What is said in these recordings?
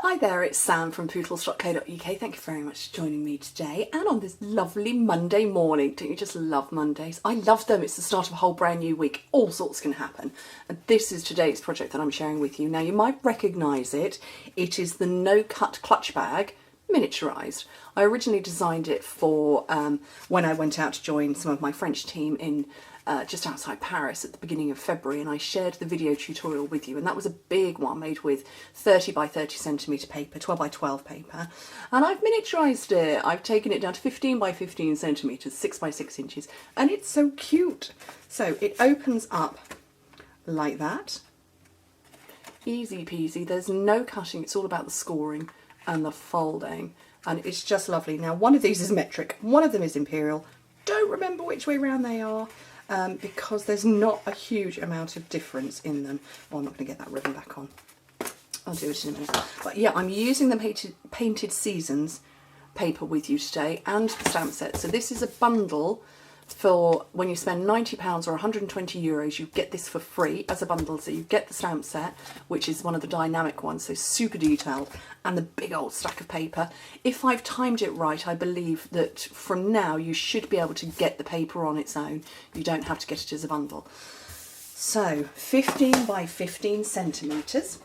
Hi there, it's Sam from poodles.co.uk. Thank you very much for joining me today and on this lovely Monday morning. Don't you just love Mondays? I love them. It's the start of a whole brand new week. All sorts can happen. And this is today's project that I'm sharing with you. Now you might recognise it. It is the no-cut clutch bag, miniaturised. I originally designed it for when I went out to join some of my French team in just outside Paris at the beginning of February, and I shared the video tutorial with you, and that was a big one made with 30 by 30 centimetre paper, 12 by 12 paper, and I've miniaturised it. I've taken it down to 15 by 15 centimetres, 6 by 6 inches, and it's so cute. So it opens up like that, easy peasy. There's no cutting, it's all about the scoring and the folding, and it's just lovely. Now one of these is metric, one of them is imperial. Don't remember which way round they are. Because there's not a huge amount of difference in them. Oh, I'm not going to get that ribbon back on. I'll do it in a minute. But yeah, I'm using the Painted Seasons paper with you today and the stamp set. So this is a bundle for when you spend £90 or 120 euros, you get this for free as a bundle. So you get the stamp set, which is one of the dynamic ones, so super detailed, and the big old stack of paper. If I've timed it right, I believe that from now you should be able to get the paper on its own. You don't have to get it as a bundle. So 15 by 15 centimetres,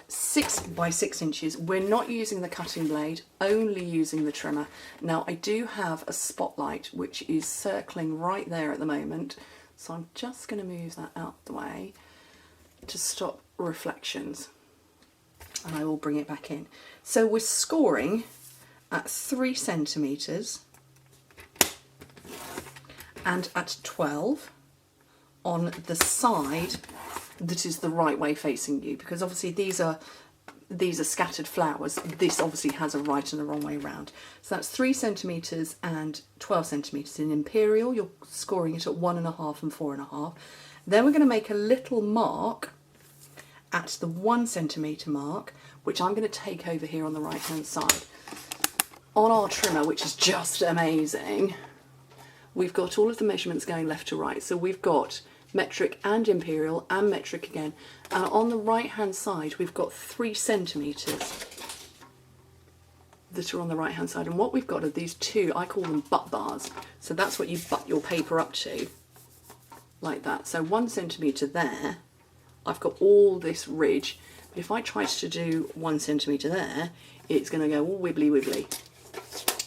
6 by 6 inches. We're not using the cutting blade, only using the trimmer. Now I do have a spotlight which is circling right there at the moment, so I'm just going to move that out the way to stop reflections, and I will bring it back in. So we're scoring at 3 centimetres and at 12 on the side that is the right way facing you, because obviously these are scattered flowers. This obviously has a right and a wrong way round. So that's 3 centimetres and 12 centimetres. In imperial, you're scoring it at 1.5 and 4.5. Then we're going to make a little mark at the 1 centimetre mark, which I'm going to take over here on the right hand side. On our trimmer, which is just amazing, we've got all of the measurements going left to right. So we've got metric and imperial and metric again, and on the right hand side we've got 3 centimetres that are on the right hand side, and what we've got are these two, I call them butt bars, so that's what you butt your paper up to, like that. So 1 centimetre there, I've got all this ridge, but if I tried to do 1 centimetre there, it's going to go all wibbly wibbly.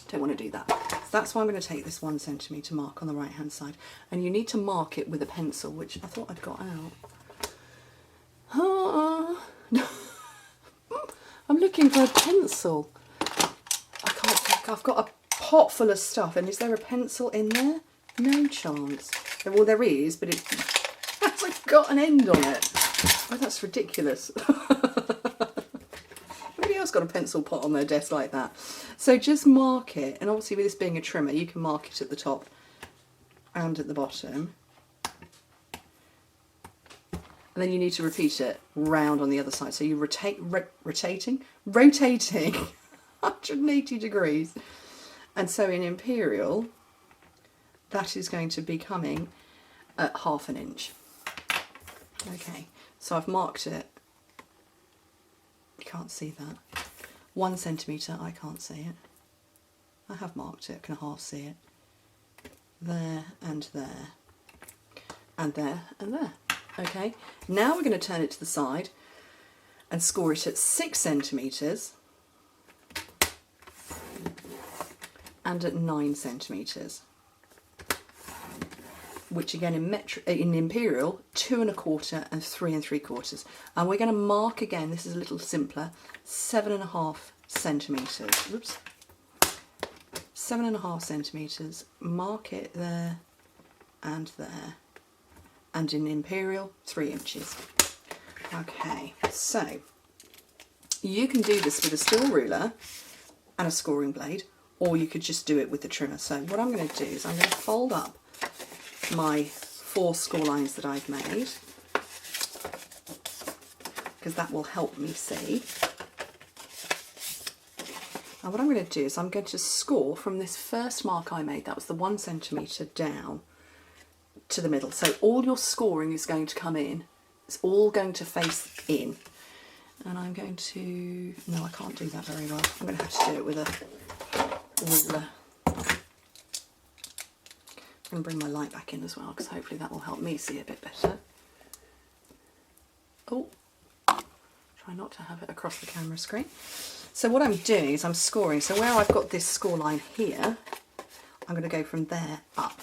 Don't want to do that. So that's why I'm going to take this 1 centimetre mark on the right hand side, and you need to mark it with a pencil, which I thought I'd got out. I'm looking for a pencil. I can't think. I've got a pot full of stuff, and is there a pencil in there? No chance. Well, there is, but it hasn't got an end on it. Oh, that's ridiculous. Nobody else got a pencil pot on their desk like that. So just mark it, and obviously with this being a trimmer, you can mark it at the top and at the bottom. And then you need to repeat it round on the other side. So you rotating 180 degrees. And so in imperial, that is going to be coming at 1/2 inch. Okay, so I've marked it. You can't see that. 1 centimetre, I can't see it. I have marked it, I can half see it. There and there. And there and there. Okay, now we're going to turn it to the side and score it at 6 centimetres and at 9 centimetres. Which again in imperial, 2 1/4 and 3 3/4. And we're going to mark again, this is a little simpler, 7.5 centimetres. Whoops. 7.5 centimetres, mark it there and there. And in imperial, 3 inches. Okay, so you can do this with a steel ruler and a scoring blade, or you could just do it with the trimmer. So what I'm going to do is I'm going to fold up my 4 score lines that I've made, because that will help me see. And what I'm going to do is I'm going to score from this first mark I made, that was the 1 centimetre down to the middle. So all your scoring is going to come in, it's all going to face in. And I'm going to, no, I can't do that very well. I'm going to have to do it with a ruler. I'm going to bring my light back in as well, because hopefully that will help me see a bit better. Oh, try not to have it across the camera screen. So what I'm doing is I'm scoring. So where I've got this score line here, I'm going to go from there up.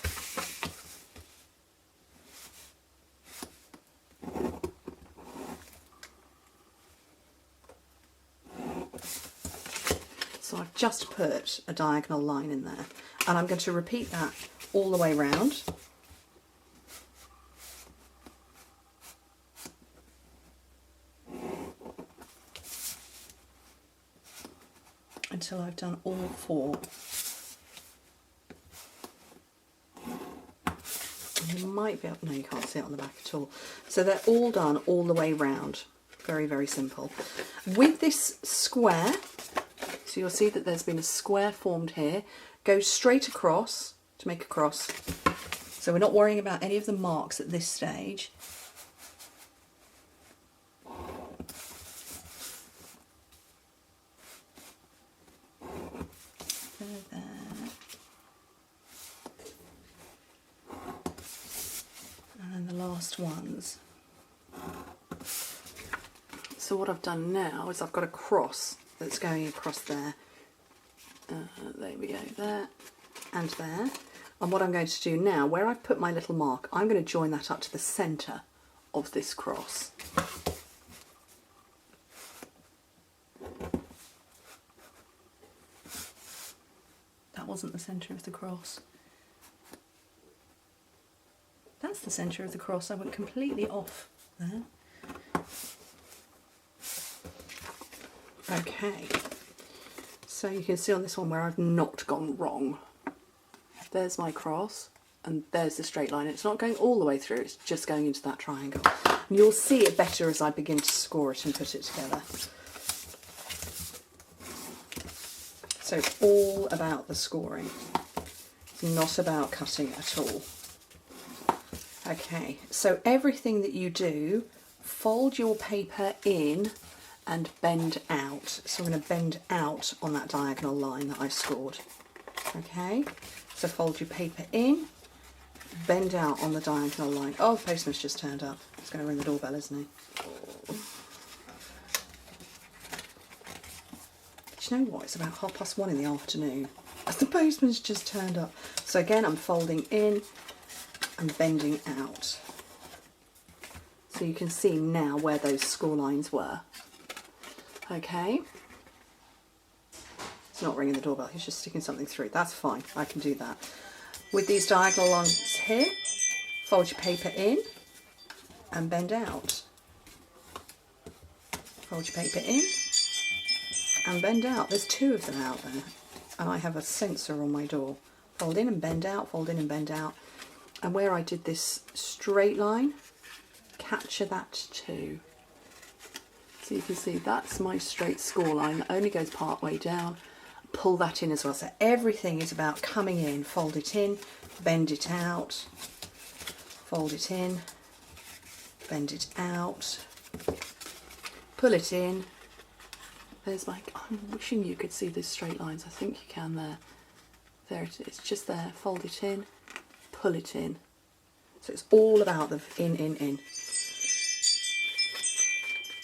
So I've just put a diagonal line in there, and I'm going to repeat that all the way round. Until I've done all 4. And you might be able, no, you can't see it on the back at all. So they're all done all the way round. Very, very simple. With this square, so you'll see that there's been a square formed here, go straight across to make a cross. So we're not worrying about any of the marks at this stage. There. And then the last ones. So what I've done now is I've got a cross that's going across there. There we go, there and there. And what I'm going to do now, where I've put my little mark, I'm going to join that up to the centre of this cross. That wasn't the centre of the cross. That's the centre of the cross. I went completely off there. Okay, so you can see on this one where I've not gone wrong. There's my cross and there's the straight line. It's not going all the way through, it's just going into that triangle. And you'll see it better as I begin to score it and put it together. So it's all about the scoring. It's not about cutting at all. Okay, so everything that you do, fold your paper in and bend out. So I'm going to bend out on that diagonal line that I scored. Okay, so fold your paper in, bend out on the diagonal line. Oh, the postman's just turned up. He's going to ring the doorbell, isn't he? Oh. Do you know what? It's about 1:30 in the afternoon. The postman's just turned up. So again, I'm folding in and bending out. So you can see now where those score lines were. Okay. He's not ringing the doorbell, he's just sticking something through. That's fine, I can do that. With these diagonal lines here, fold your paper in and bend out. Fold your paper in and bend out. There's 2 of them out there, and I have a sensor on my door. Fold in and bend out, fold in and bend out. And where I did this straight line, capture that too. So you can see that's my straight score line that only goes part way down. Pull that in as well. So everything is about coming in, fold it in, bend it out, fold it in, bend it out, pull it in. There's my, I'm wishing you could see these straight lines. I think you can there. There it is, just there. Fold it in, pull it in. So it's all about the in.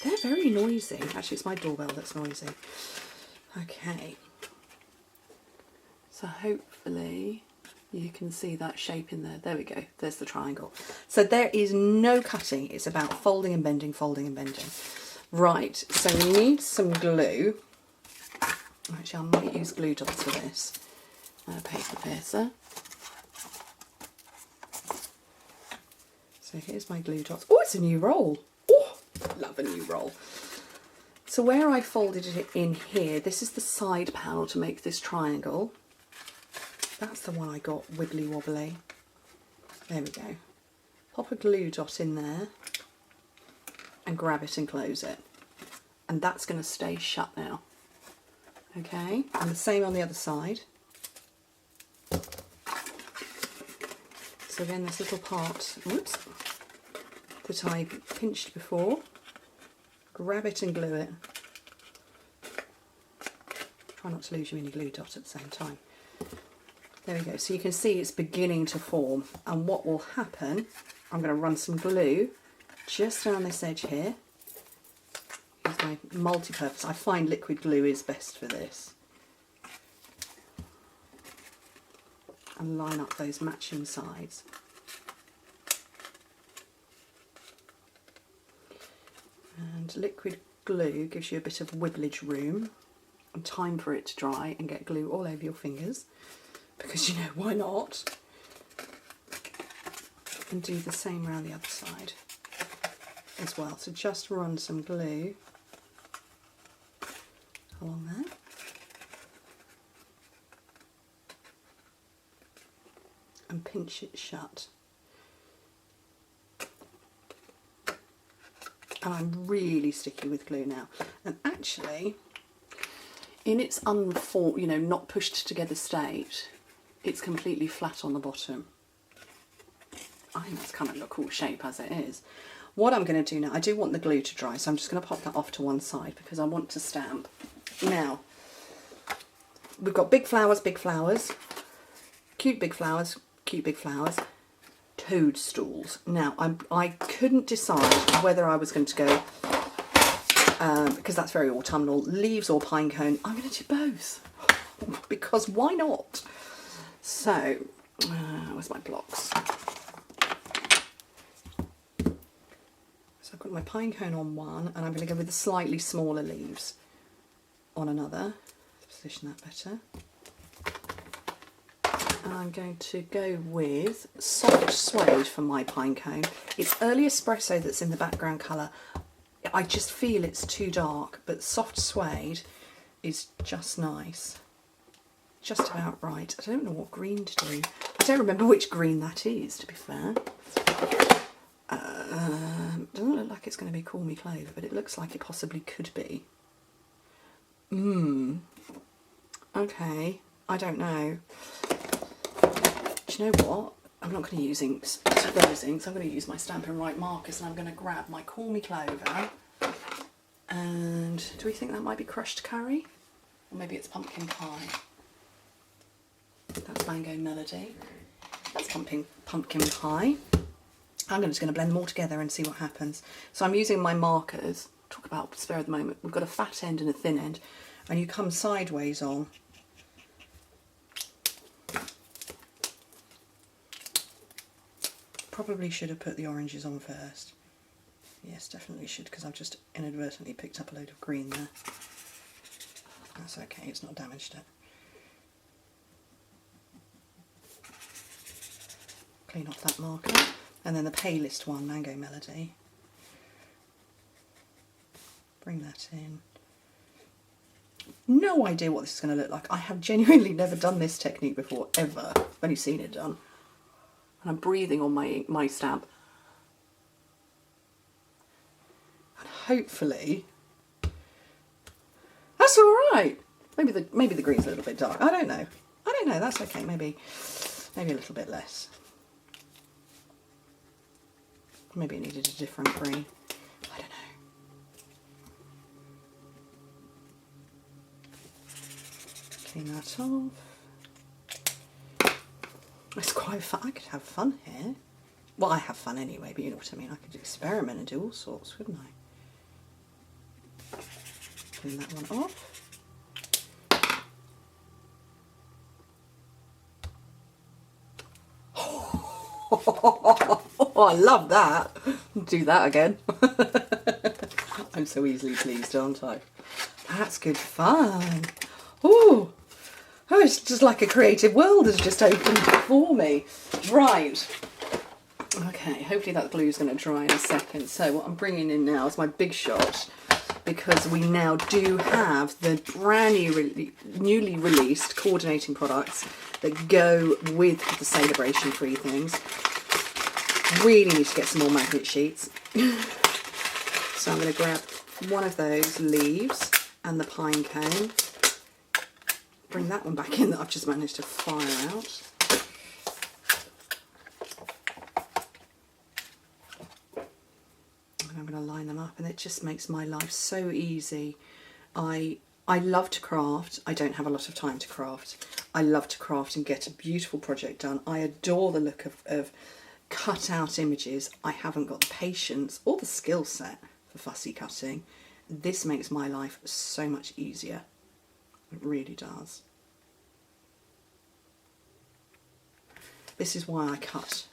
They're very noisy. Actually, it's my doorbell that's noisy. Okay. So hopefully you can see that shape in there. There we go. There's the triangle. So there is no cutting. It's about folding and bending, folding and bending. Right. So we need some glue. Actually, I might use glue dots for this. Paper piercer. So here's my glue dots. Oh, it's a new roll. Oh, love a new roll. So where I folded it in here, this is the side panel to make this triangle. That's the one I got wibbly wobbly. There we go. Pop a glue dot in there and grab it and close it. And that's going to stay shut now. Okay, and the same on the other side. So again, this little part, whoops, that I pinched before, grab it and glue it. Try not to lose your mini glue dot at the same time. There we go. So you can see it's beginning to form. And what will happen, I'm going to run some glue just around this edge here. Use my multi-purpose. I find liquid glue is best for this. And line up those matching sides. And liquid glue gives you a bit of wigglage room and time for it to dry and get glue all over your fingers, because you know, why not? And do the same around the other side as well. So just run some glue along there. And pinch it shut. And I'm really sticky with glue now. And actually, in its unformed, you know, not pushed together state, it's completely flat on the bottom. I think that's kind of a cool shape as it is. What I'm going to do now, I do want the glue to dry, so I'm just going to pop that off to one side because I want to stamp. Now, we've got big flowers, cute big flowers, cute big flowers, toadstools. Now, I couldn't decide whether I was going to go, because that's very autumnal, leaves or pine cone. I'm going to do both, because why not? So, where's my blocks? So I've got my pine cone on one, and I'm going to go with the slightly smaller leaves on another. Let's position that better. And I'm going to go with soft suede for my pine cone. It's early espresso that's in the background colour. I just feel it's too dark, but soft suede is just nice. Just about right. I don't know what green to do. I don't remember which green that is, to be fair. Doesn't look like it's going to be Call Me Clover, but it looks like it possibly could be. Okay, I don't know. Do you know what? I'm not going to use inks, those inks. I'm going to use my Stampin' Right markers, and I'm going to grab my Call Me Clover. And do we think that might be crushed curry? Or maybe it's pumpkin pie. That's Mango Melody. That's pumpkin pie. I'm just going to blend them all together and see what happens. So I'm using my markers. Talk about spare of the moment. We've got a fat end and a thin end, and you come sideways on. Probably should have put the oranges on first. Yes, definitely should, because I've just inadvertently picked up a load of green there. That's okay, it's not damaged it. Clean off that marker. And then the palest one, Mango Melody. Bring that in. No idea what this is going to look like. I have genuinely never done this technique before, ever. I've only seen it done. And I'm breathing on my stamp. And hopefully, that's all right. Maybe the green's a little bit dark. I don't know. That's okay. Maybe a little bit less. Maybe it needed a different green. I don't know. Clean that off. It's quite fun. I could have fun here. Well, I have fun anyway, but you know what I mean. I could experiment and do all sorts, couldn't I? Clean that one off. Oh, I love that. Do that again. I'm so easily pleased, aren't I? That's good fun. Oh, it's just like a creative world has just opened before me. Right. Okay, hopefully that glue is going to dry in a second. So what I'm bringing in now is my Big Shot, because we now do have the brand new, newly released coordinating products that go with the Celebration free things. Really need to get some more magnet sheets. So I'm going to grab one of those leaves and the pine cone. Bring that one back in that I've just managed to fire out. And I'm going to line them up, and just makes my life so easy. I love to craft. I don't have a lot of time to craft. I love to craft and get a beautiful project done. I adore the look of cut out images. I haven't got the patience or the skill set for fussy cutting. This makes my life so much easier. It really does. This is why I cut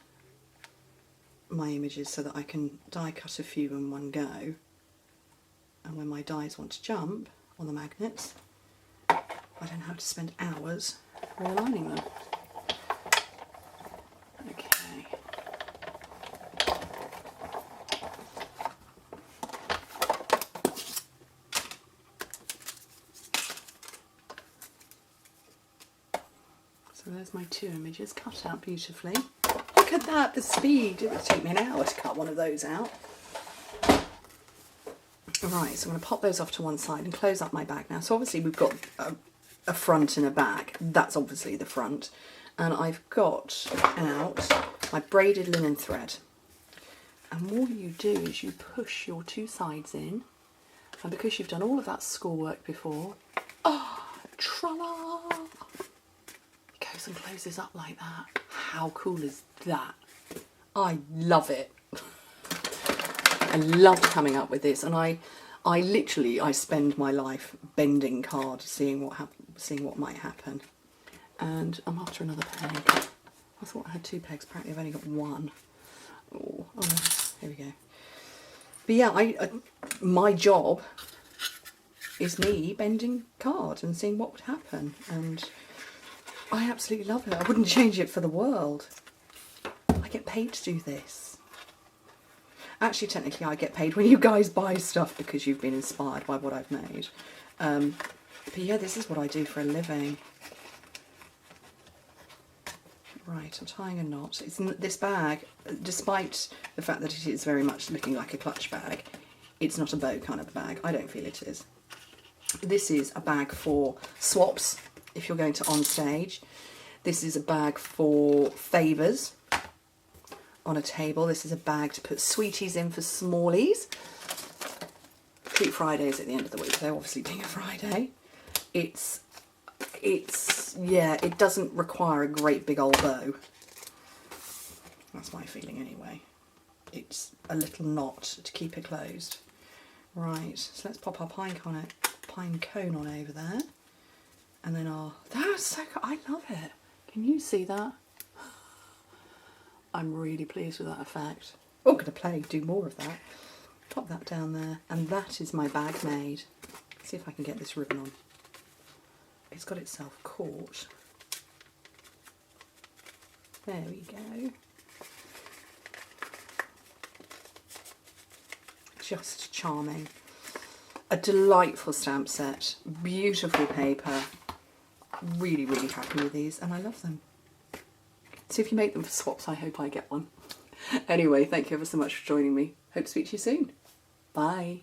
my images, so that I can die cut a few in one go. And when my dies want to jump on the magnets, I don't have to spend hours realigning them. Okay. So there's my 2 images cut out beautifully. Look at that, the speed. It would take me an hour to cut one of those out. Right, so I'm going to pop those off to one side and close up my bag now. So obviously we've got a front and a back. That's obviously the front. And I've got out my braided linen thread. And all you do is you push your 2 sides in. And because you've done all of that schoolwork before, tra-la! It goes and closes up like that. How cool is that? I love it. I love coming up with this, and I literally spend my life bending card, seeing what might happen. And I'm after another peg. I thought I had 2 pegs. Apparently, I've only got 1. Oh, here we go. But yeah, my job is me bending card and seeing what would happen, and I absolutely love it. I wouldn't change it for the world. I get paid to do this. Actually, technically, I get paid when you guys buy stuff because you've been inspired by what I've made. But yeah, this is what I do for a living. Right, I'm tying a knot. This bag, despite the fact that it is very much looking like a clutch bag, it's not a bow kind of bag. I don't feel it is. This is a bag for swaps, if you're going to on stage. This is a bag for favours on a table. This is a bag to put sweeties in for smallies. Treat Fridays at the end of the week. They're obviously being a Friday. Yeah, it doesn't require a great big old bow. That's my feeling anyway. It's a little knot to keep it closed. Right, so let's pop our pine cone on over there. And then that's so cool. I love it. Can you see that? I'm really pleased with that effect. Oh, I'm going to do more of that. Pop that down there. And that is my bag made. Let's see if I can get this ribbon on. It's got itself caught. There we go. Just charming. A delightful stamp set. Beautiful paper. Really, really happy with these, and I love them. So if you make them for swaps, I hope I get one. Anyway, thank you ever so much for joining me. Hope to speak to you soon. Bye.